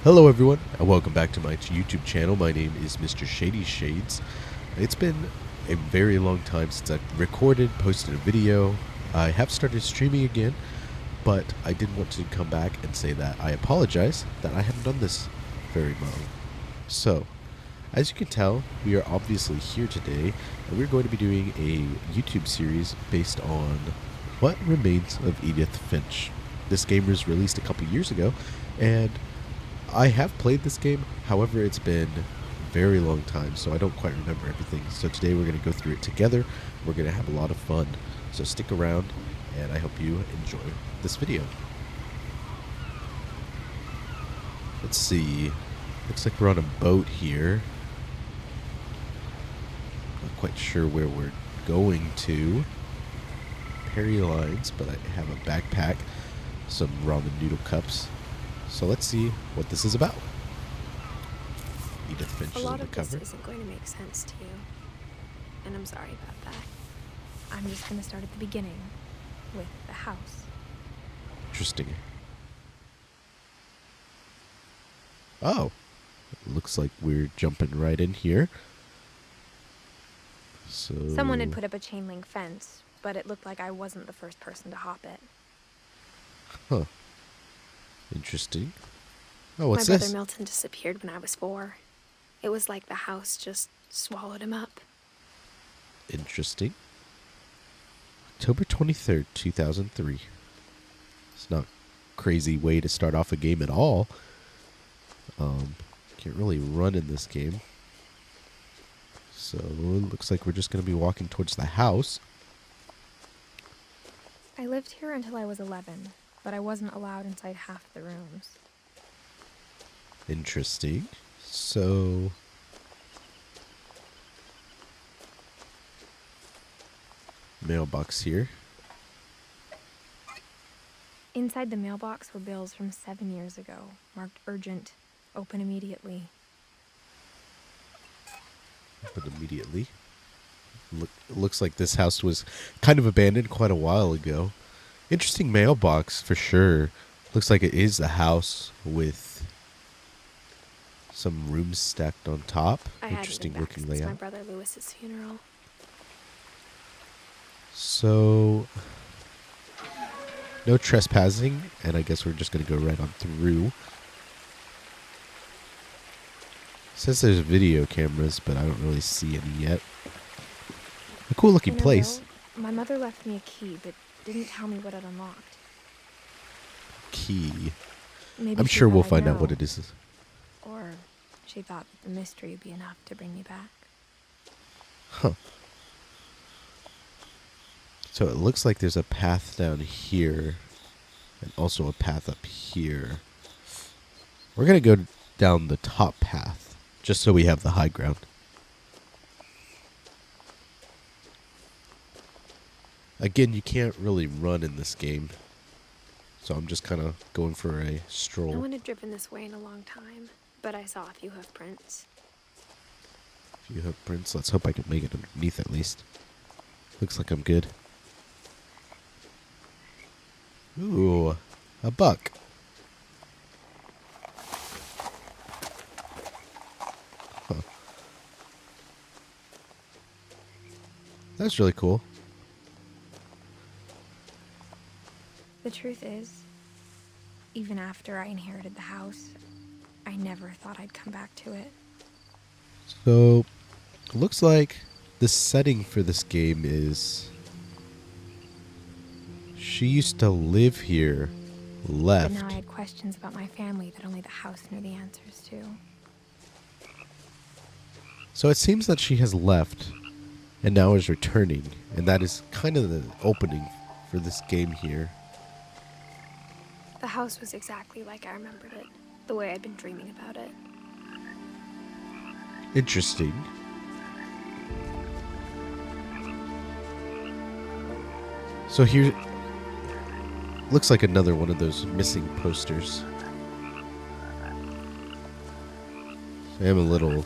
Hello everyone, and welcome back to my YouTube channel. My name is Mr. Shady Shades. It's been a very long time since I've recorded, posted a video. I have started streaming again, but I did want to come back and say that I apologize that I haven't done this very long. So, as you can tell, we are obviously here today, and we're going to be doing a YouTube series based on What Remains of Edith Finch. This game was released a couple years ago, and I have played this game, however it's been a very long time, so I don't quite remember everything. So today we're going to go through it together. We're going to have a lot of fun. So stick around, and I hope you enjoy this video. Let's see. Looks like we're on a boat here. Not quite sure where we're going to. Perry lines, but I have a backpack, some ramen noodle cups. So let's see what this is about. Edith Finch is on the cover. A lot of this isn't going to make sense to you, and I'm sorry about that. I'm just going to start at the beginning, with the house. Interesting. Oh, looks like we're jumping right in here. So Someone had put up a chain link fence, but it looked like I wasn't the first person to hop it. Huh. Interesting. Oh, what's My this? brother Milton disappeared when I was 4. It was like the house just swallowed him up. Interesting. October 23rd, 2003. It's not a crazy way to start off a game at all. Can't really run in this game. So it looks like we're just going to be walking towards the house. I lived here until I was 11, but I wasn't allowed inside half the rooms. Interesting. So mailbox here. Inside the mailbox were bills from 7 years ago, marked urgent, open immediately. Open immediately. Looks like this house was kind of abandoned quite a while ago. Interesting mailbox for sure. Looks like it is a house with some rooms stacked on top. Interesting looking layout. My brother Lewis's funeral. So no trespassing, and I guess we're just going to go right on through. It says there's video cameras, but I don't really see any yet. A cool looking place. My mother left me a key, but didn't tell me what it unlocked. Key. Maybe I'm sure we'll find out what it is. Or she thought that the mystery would be enough to bring me back. Huh. So it looks like there's a path down here and also a path up here. We're going to go down the top path just so we have the high ground. Again, you can't really run in this game, so I'm just kind of going for a stroll. No one had driven this way in a long time, but I saw a few hoof prints. A few hoof prints. Let's hope I can make it underneath at least. Looks like I'm good. Ooh, a buck. Huh. That's really cool. The truth is, even after I inherited the house, I never thought I'd come back to it. So, it looks like the setting for this game is she used to live here, left. But now I had questions about my family that only the house knew the answers to. So it seems that she has left and now is returning, and that is kind of the opening for this game here. The house was exactly like I remembered it, the way I'd been dreaming about it. Interesting. So here looks like another one of those missing posters. I am a little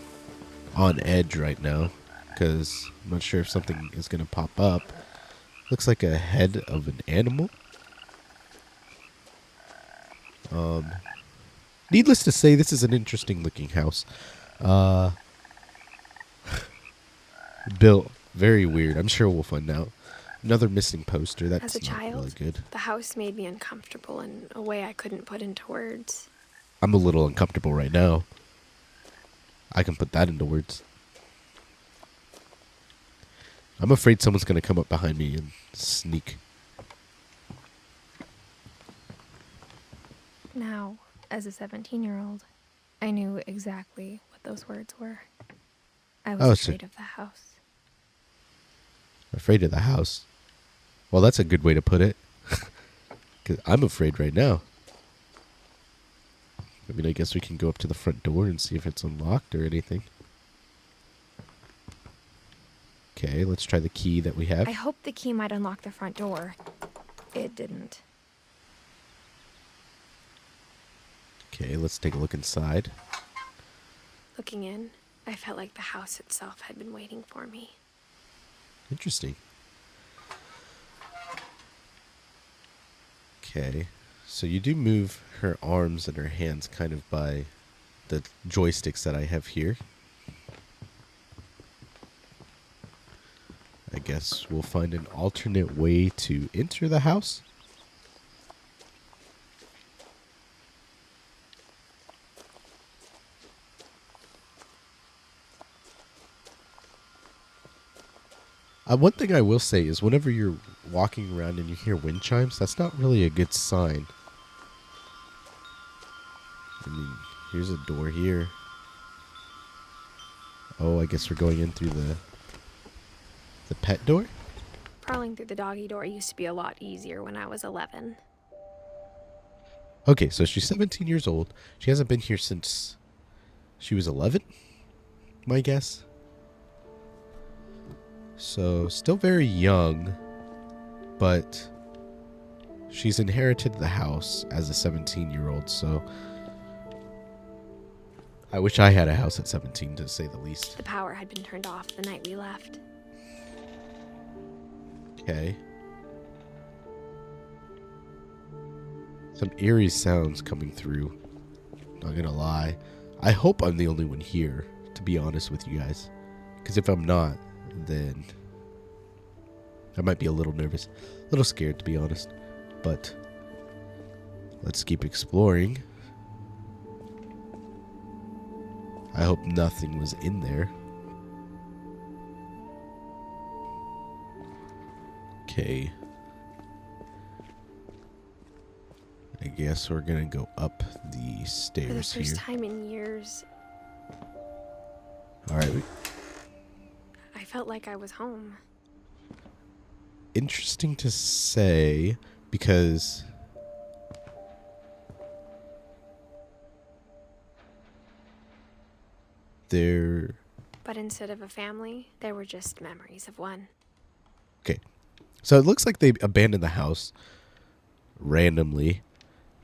on edge right now because I'm not sure if something is going to pop up. Looks like a head of an animal. Needless to say, this is an interesting looking house. Uh, built very weird. I'm sure we'll find out. Another missing poster. As a That's not really child, good. the house made me uncomfortable in a way I couldn't put into words. I'm a little uncomfortable right now. I can put that into words. I'm afraid someone's going to come up behind me and sneak. Now, as a 17-year-old, I knew exactly what those words were. I was afraid of the house. Afraid of the house? Well, that's a good way to put it. 'Cause I'm afraid right now. I mean, I guess we can go up to the front door and see if it's unlocked or anything. Okay, let's try the key that we have. I hoped the key might unlock the front door. It didn't. Okay, let's take a look inside. Looking in, I felt like the house itself had been waiting for me. Interesting. Okay, so you do move her arms and her hands kind of by the joysticks that I have here. I guess we'll find an alternate way to enter the house. One thing I will say is whenever you're walking around and you hear wind chimes, that's not really a good sign. I mean, here's a door here. Oh, I guess we're going in through the pet door? Prowling through the doggy door used to be a lot easier when I was 11. Okay, so she's 17 years old. She hasn't been here since she was 11, my guess. So, still very young, but she's inherited the house as a 17-year-old, so I wish I had a house at 17, to say the least. The power had been turned off the night we left. Okay. Some eerie sounds coming through. Not gonna lie. I hope I'm the only one here, to be honest with you guys. Because if I'm not, then I might be a little nervous. A little scared, to be honest. But let's keep exploring. I hope nothing was in there. Okay. I guess we're gonna go up the stairs For the first here. time in years, Alright. I felt like I was home. Interesting to say, because there... But instead of a family, there were just memories of one. Okay. So it looks like they abandoned the house randomly,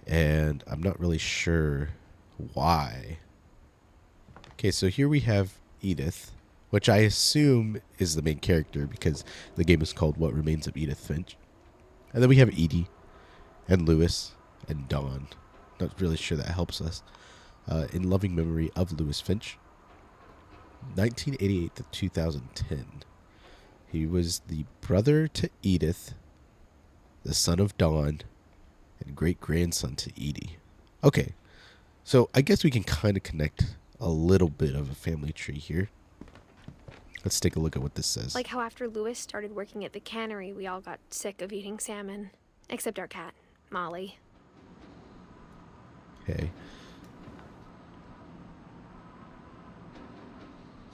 and I'm not really sure why. Okay, so here we have Edith, which I assume is the main character because the game is called What Remains of Edith Finch. And then we have Edie and Lewis and Dawn. Not really sure that helps us. In loving memory of Lewis Finch, 1988 to 2010. He was the brother to Edith, the son of Dawn, and great-grandson to Edie. Okay, so I guess we can kind of connect a little bit of a family tree here. Let's take a look at what this says. Like how after Lewis started working at the cannery, we all got sick of eating salmon. Except our cat, Molly. Okay.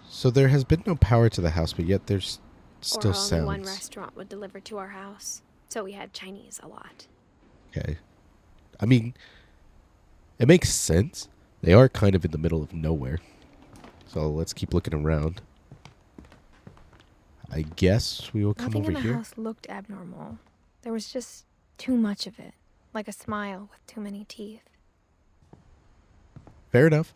So there has been no power to the house, but yet there's still Or how only one sounds. restaurant would deliver to our house. So we had Chinese a lot. Okay. I mean, it makes sense. They are kind of in the middle of nowhere. So let's keep looking around. I guess we will come Nothing over in the here. house looked abnormal. There was just too much of it. Like a smile with too many teeth. Fair enough.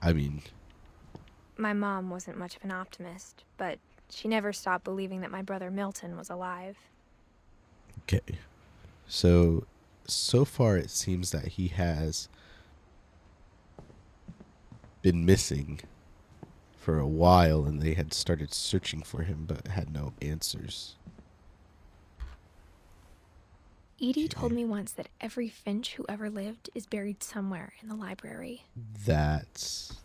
I mean, My mom wasn't much of an optimist, but she never stopped believing that my brother Milton was alive. okay. So so far it seems that he has been missing for a while, and they had started searching for him but had no answers. Edie told Okay. me once that every Finch who ever lived is buried somewhere in the library. That's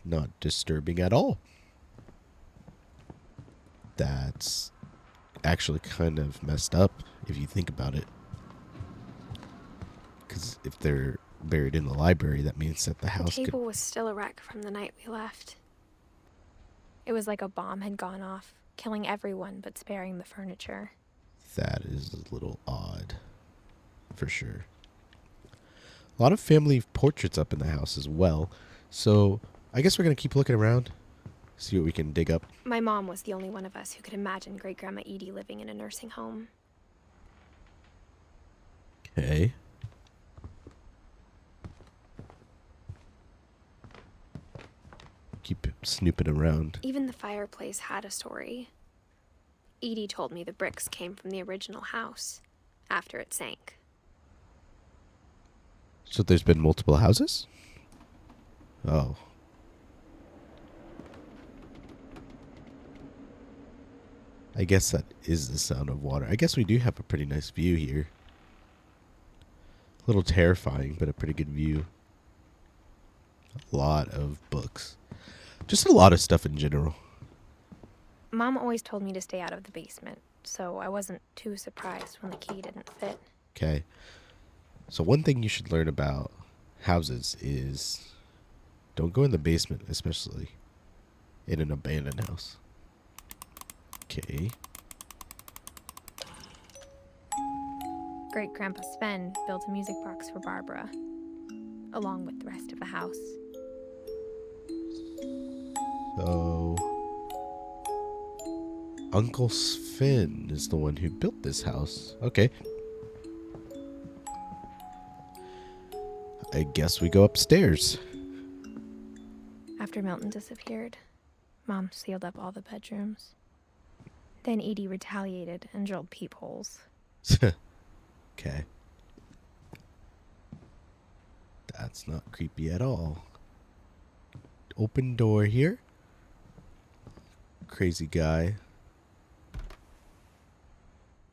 not disturbing at all. That's actually kind of messed up if you think about it. Because if they're buried in the library, that means that the The house could... table was still a wreck from the night we left. It was like a bomb had gone off, killing everyone but sparing the furniture. That is a little odd, for sure. A lot of family portraits up in the house as well. So I guess we're going to keep looking around, see what we can dig up. My mom was the only one of us who could imagine Great-Grandma Edie living in a nursing home. Okay. Keep snooping around. Even the fireplace had a story. Edie told me the bricks came from the original house, after it sank. So there's been multiple houses? Oh. I guess that is the sound of water. I guess we do have a pretty nice view here. A little terrifying, but a pretty good view. A lot of books. Just a lot of stuff in general. Mom always told me to stay out of the basement, so I wasn't too surprised when the key didn't fit. Okay. So one thing you should learn about houses is don't go in the basement, especially in an abandoned house. Okay. Great-Grandpa Sven built a music box for Barbara, along with the rest of the house. So Uncle Sven is the one who built this house. Okay. I guess we go upstairs. After Milton disappeared, Mom sealed up all the bedrooms. Then Edie retaliated and drilled peepholes. Okay. That's not creepy at all. Open door here. Crazy guy.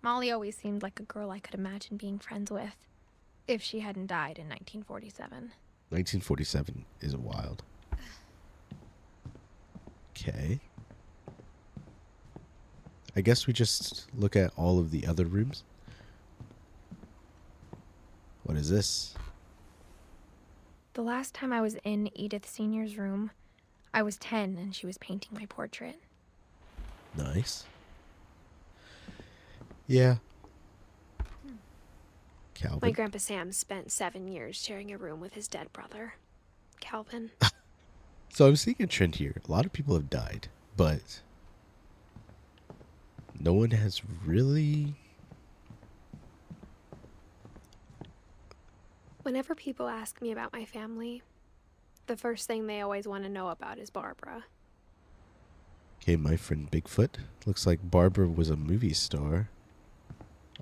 Molly always seemed like a girl I could imagine being friends with, if she hadn't died in 1947. 1947 is wild. Okay. I guess we just look at all of the other rooms. What is this? The last time I was in Edith Sr.'s room, I was 10 and she was painting my portrait. Nice. Yeah. Calvin. My Grandpa Sam spent 7 years sharing a room with his dead brother, Calvin. So I'm seeing a trend here. A lot of people have died, but no one has really... Whenever people ask me about my family, the first thing they always want to know about is Barbara. Okay, my friend Bigfoot. Looks like Barbara was a movie star.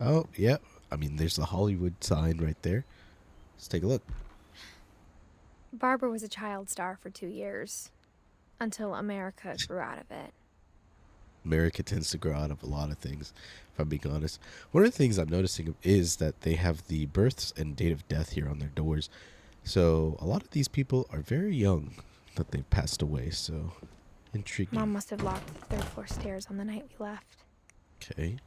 Oh, yeah. I mean, there's the Hollywood sign right there. Let's take a look. Barbara was a child star for 2 years, until America grew out of it. America tends to grow out of a lot of things, if I'm being honest. One of the things I'm noticing is that they have the births and date of death here on their doors. So a lot of these people are very young that they've passed away, so intriguing. Mom must have locked the 3rd floor stairs on the night we left. Okay.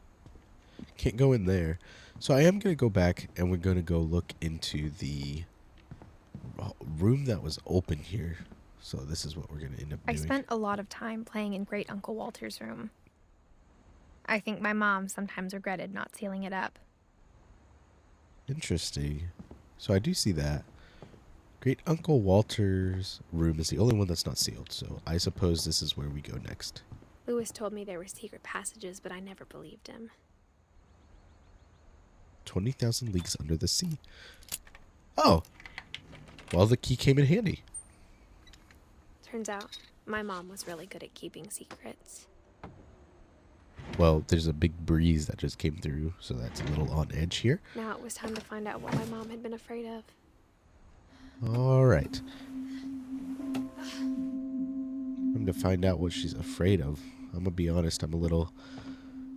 Can't go in there. So I am going to go back and we're going to go look into the room that was open here. So this is what we're going to end up I doing. spent a lot of time playing in Great Uncle Walter's room. I think my mom sometimes regretted not sealing it up. Interesting. So I do see that. Great Uncle Walter's room is the only one that's not sealed. So I suppose this is where we go next. Lewis told me there were secret passages, but I never believed him. 20,000 Leagues Under the Sea. Oh. Well, the key came in handy. Turns out, my mom was really good at keeping secrets. Well, there's a big breeze that just came through, so that's a little on edge here. Now it was time to find out what my mom had been afraid of. All right. I'm to find out what she's afraid of. I'm gonna be honest, I'm a little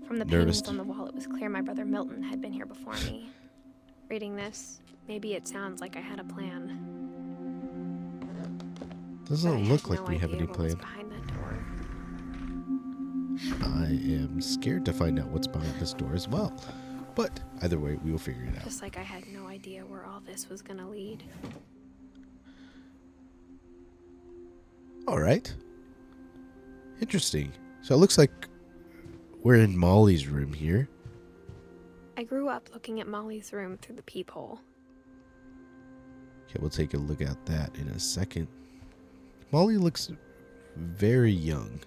From the nervous. paintings on the wall, it was clear my brother Milton had been here before me. Reading this, maybe it sounds like I had a plan. But I Doesn't had look like no we have idea any what was plan. behind that door. I am scared to find out what's behind this door as well. But either way, we will figure it out. Just like I had no idea where all this was gonna lead. All right. Interesting. So it looks like we're in Molly's room here. I grew up looking at Molly's room through the peephole. Okay, we'll take a look at that in a second. Molly looks very young.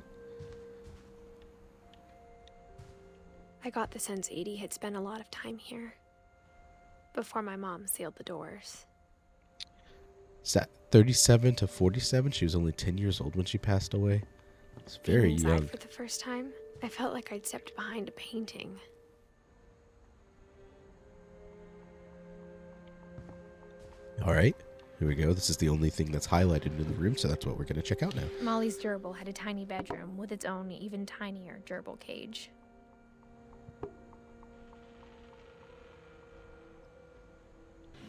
I got the sense Edie had spent a lot of time here. Before my mom sealed the doors. Is that 37 to 47? She was only 10 years old when she passed away. It's very Being inside young. for the first time, I felt like I'd stepped behind a painting. All right, here we go. This is the only thing that's highlighted in the room, so that's what we're going to check out now. Molly's gerbil had a tiny bedroom with its own even tinier gerbil cage.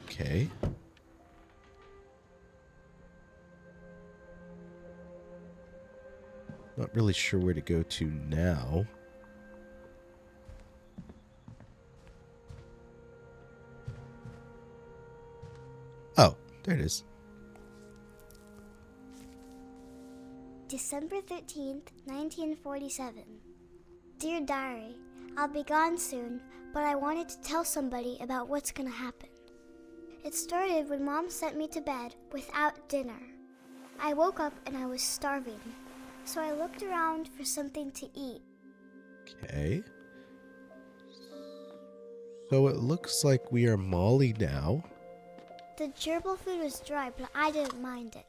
Okay. Not really sure where to go to now. Oh, there it is. December 13th, 1947. Dear Diary, I'll be gone soon, but I wanted to tell somebody about what's gonna happen. It started when Mom sent me to bed without dinner. I woke up and I was starving, so I looked around for something to eat. Okay. So it looks like we are Molly now. The gerbil food was dry, but I didn't mind it.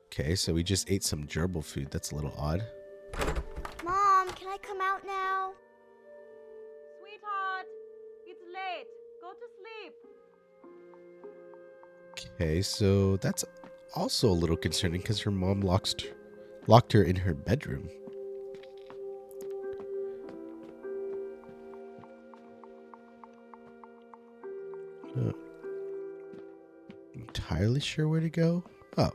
Okay, so we just ate some gerbil food. That's a little odd. Mom, can I come out now? Sweetheart, it's late. Go to sleep. Okay, so that's also a little concerning because her mom locked her in her bedroom. Not entirely sure where to go. Oh.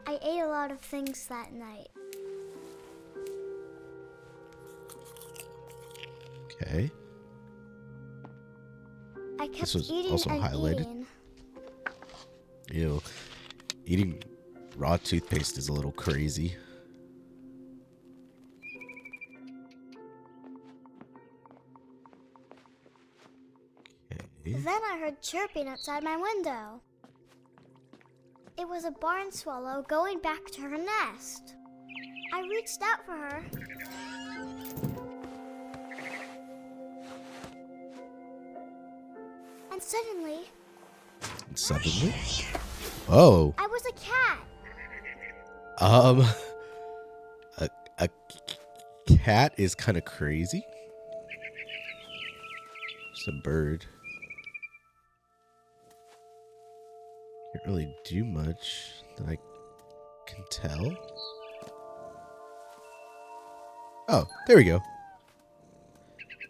I ate a lot of things that night. Okay. I kept This was eating also and highlighted. eating. You know, eating raw toothpaste is a little crazy. Okay. Then I heard chirping outside my window. It was a barn swallow going back to her nest. I reached out for her. And suddenly, Oh. I was a cat. A cat is kind of crazy. It's a bird. Can't really do much that I can tell. Oh, there we go.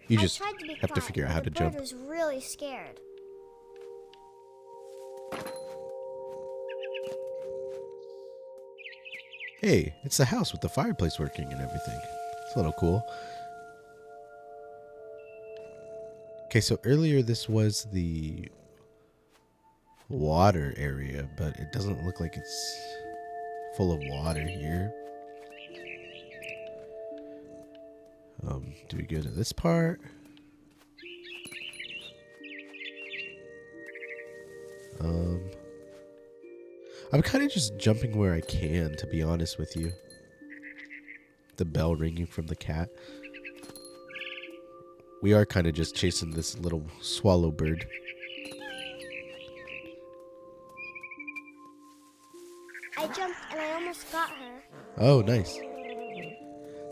You I just tried to be have to quiet, figure out but how the to jump. bird was really scared. Hey, it's the house with the fireplace working and everything. It's a little cool. Okay, so earlier this was the water area, but it doesn't look like it's full of water here. Do we go to this part? I'm kind of just jumping where I can, to be honest with you. The bell ringing from the cat. We are kind of just chasing this little swallow bird. I jumped and I almost got her. Oh, nice.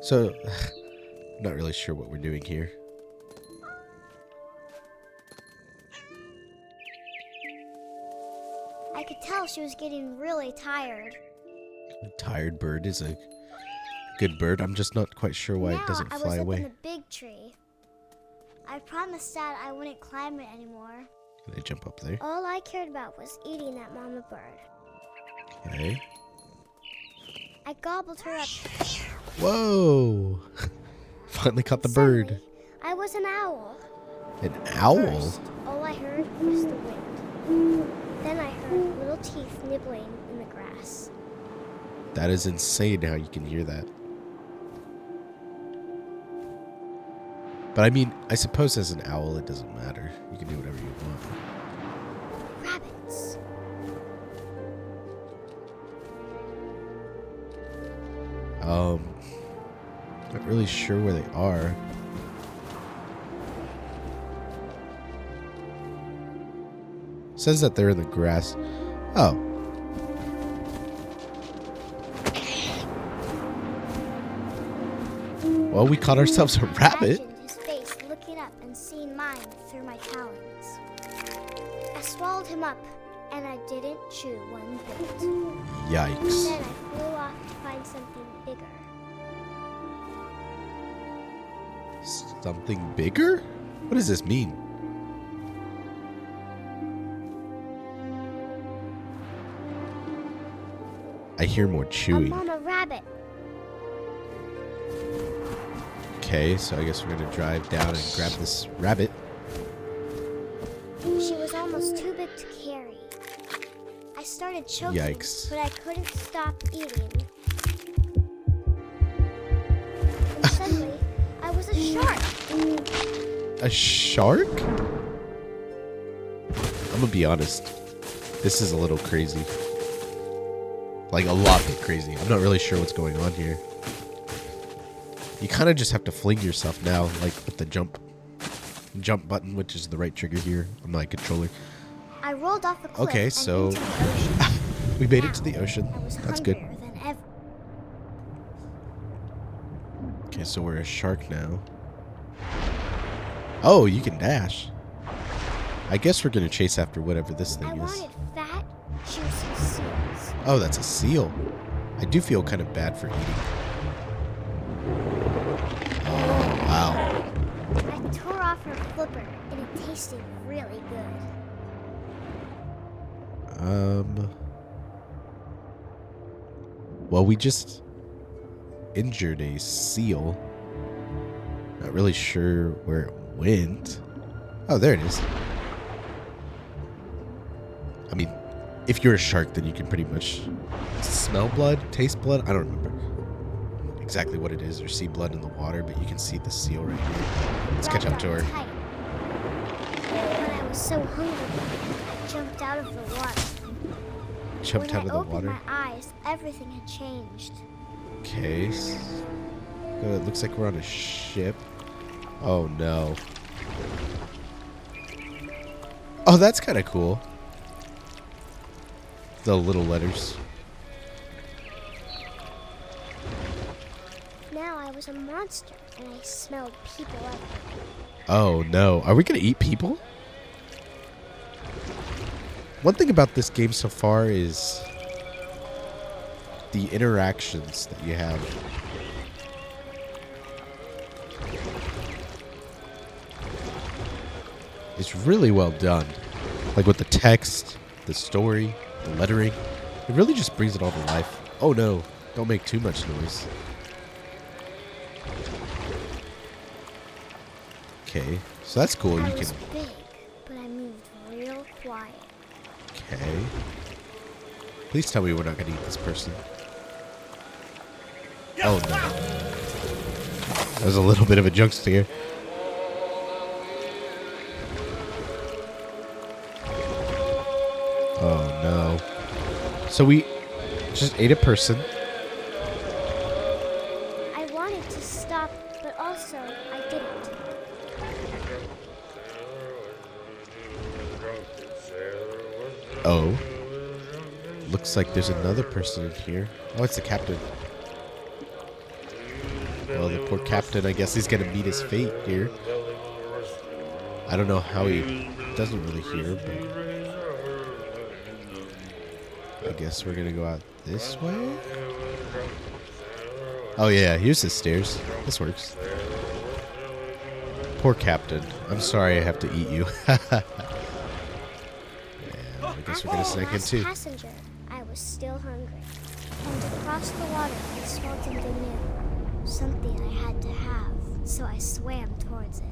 So, I'm not really sure what we're doing here. I could tell she was getting really tired. A tired bird is a good bird. I'm just not quite sure why it doesn't I was fly up away. in the big tree. I promised Dad I wouldn't climb it anymore. Can I jump up there? All I cared about was eating that mama bird. Okay. I gobbled her up. Whoa! Finally caught the bird. Suddenly, I was an owl. An owl? First, all I heard was the wind. Then I heard little teeth nibbling in the grass. That is insane how you can hear that. But I mean, I suppose as an owl, it doesn't matter. You can do whatever you want. Rabbits. Not really sure where they are. Says that they're in the grass. Oh. Well, we caught ourselves a rabbit. Imagined his face looking up and seeing mine through my talons. I swallowed him up, and I didn't chew one bit. Yikes. Then I flew off to find something bigger. Something bigger? What does this mean? I hear more A chewing. mama rabbit. Okay, so I guess we're gonna drive down and grab this rabbit. She was almost too big to carry. I started choking, Yikes. but I couldn't stop eating. Suddenly, I was a shark. A shark? I'm gonna be honest. This is a little crazy. Like a lot bit crazy. I'm not really sure what's going on here. You kind of just have to fling yourself now, like with the jump button, which is the right trigger here on my controller. I rolled off a cliff Okay, and so into the ocean. we made Now, it to the ocean. I was That's good. hungrier than ever. Okay, so we're a shark now. Oh, you can dash. I guess we're gonna chase after whatever this I thing is. wanted fat, juicy seals. Oh, that's a seal. I do feel kind of bad for eating. Oh, wow. I tore off her flipper, and it tasted really good. Well, we just injured a seal. Not really sure where it went. Oh, there it is. I mean, if you're a shark, then you can pretty much smell blood, taste blood. I don't remember exactly what it is, or see blood in the water, but you can see the seal right here. Let's catch up to her. Tight. When I was so hungry, I jumped out of the water. Jumped out of the When I water. opened my eyes, everything had changed. Okay. Oh, it looks like we're on a ship. Oh, no. Oh, that's kind of cool. The little letters. Now I was a monster, and I smelled people everywhere. Oh, no. Are we going to eat people? One thing about this game so far is the interactions that you have. It's really well done. Like with the text, the story, the lettering. It really just brings it all to life. Oh no, don't make too much noise. Okay, so that's cool. I You was can... big, but I moved real quiet. Okay. Please tell me we're not going to eat this person. Oh no. That was a little bit of a junk scare. Oh no. So we just ate a person. I wanted to stop, but also I didn't. Oh. Looks like there's another person in here. Oh, it's the captain. Well, the poor captain, I guess he's going to meet his fate here. I don't know how he doesn't really hear, but I guess we're going to go out this way. Oh, yeah, here's the stairs. This works. Poor captain. I'm sorry I have to eat you. Yeah, I guess we're going to snag him too. Passenger, I was still hungry. And across the water, I smelled something new. Something I had to have, so I swam towards it.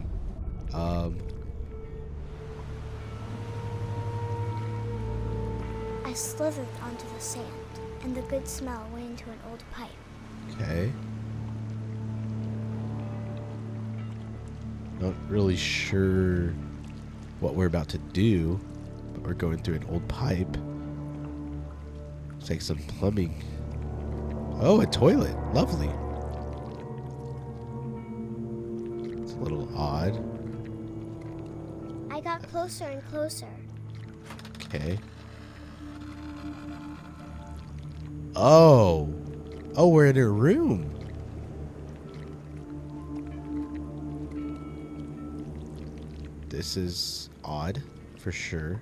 I slithered onto the sand, and the good smell went into an old pipe. Okay. Not really sure what we're about to do, but we're going through an old pipe. Looks like some plumbing. Oh, a toilet. Lovely. It's a little odd. I got closer and closer. Okay. Oh. Oh, we're in her room. This is odd, for sure.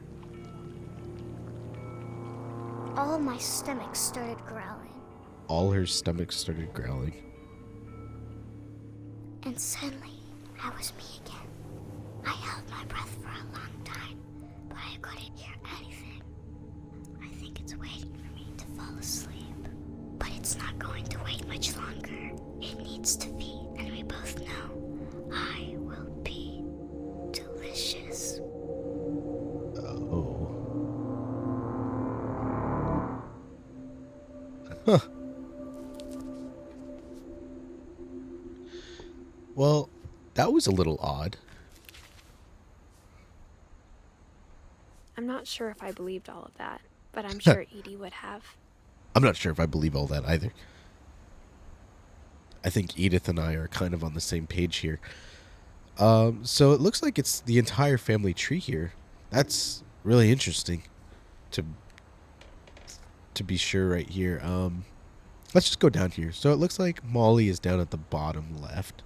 All my stomach started growling. All her stomach started growling. And suddenly, I was me again. I held my breath for a long time, but I couldn't hear anything. I think it's waiting for me to fall asleep. But it's not going to wait much longer. It needs to feed, and we both know I will be delicious. Oh. Huh. Well, that was a little odd. I'm not sure if I believed all of that, but I'm sure Edie would have. I'm not sure if I believe all that either. I think Edith and I are kind of on the same page here. So it looks like it's the entire family tree here. That's really interesting to be sure right here. Let's just go down here. So it looks like Molly is down at the bottom left.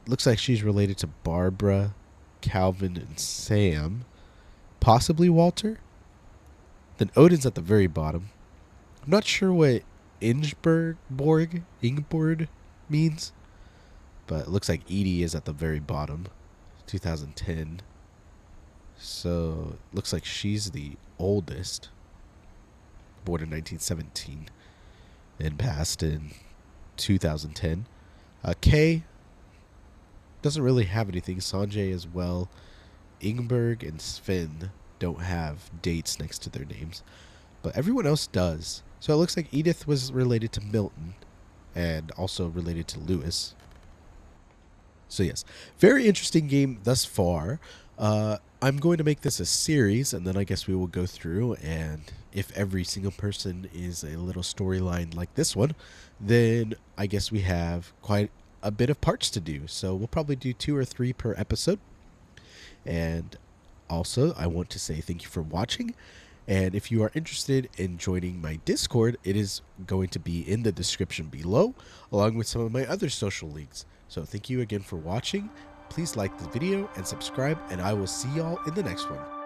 Looks like she's related to Barbara, Calvin, and Sam. Possibly Walter. Then Odin's at the very bottom. I'm not sure what Ingeborg means, but it looks like Edie is at the very bottom. 2010. So it looks like she's the oldest. Born in 1917 and passed in 2010. Kay doesn't really have anything. Sanjay as well. Ingberg and Sven don't have dates next to their names, but everyone else does. So it looks like Edith was related to Milton and also related to Lewis. So yes, very interesting game thus far. I'm going to make this a series, and then I guess we will go through, and if every single person is a little storyline like this one, then I guess we have quite a bit of parts to do. So we'll probably do 2 or 3 per episode. And also, I want to say thank you for watching. And if you are interested in joining my Discord, it is going to be in the description below, along with some of my other social links. So thank you again for watching. Please like the video and subscribe, and I will see y'all in the next one.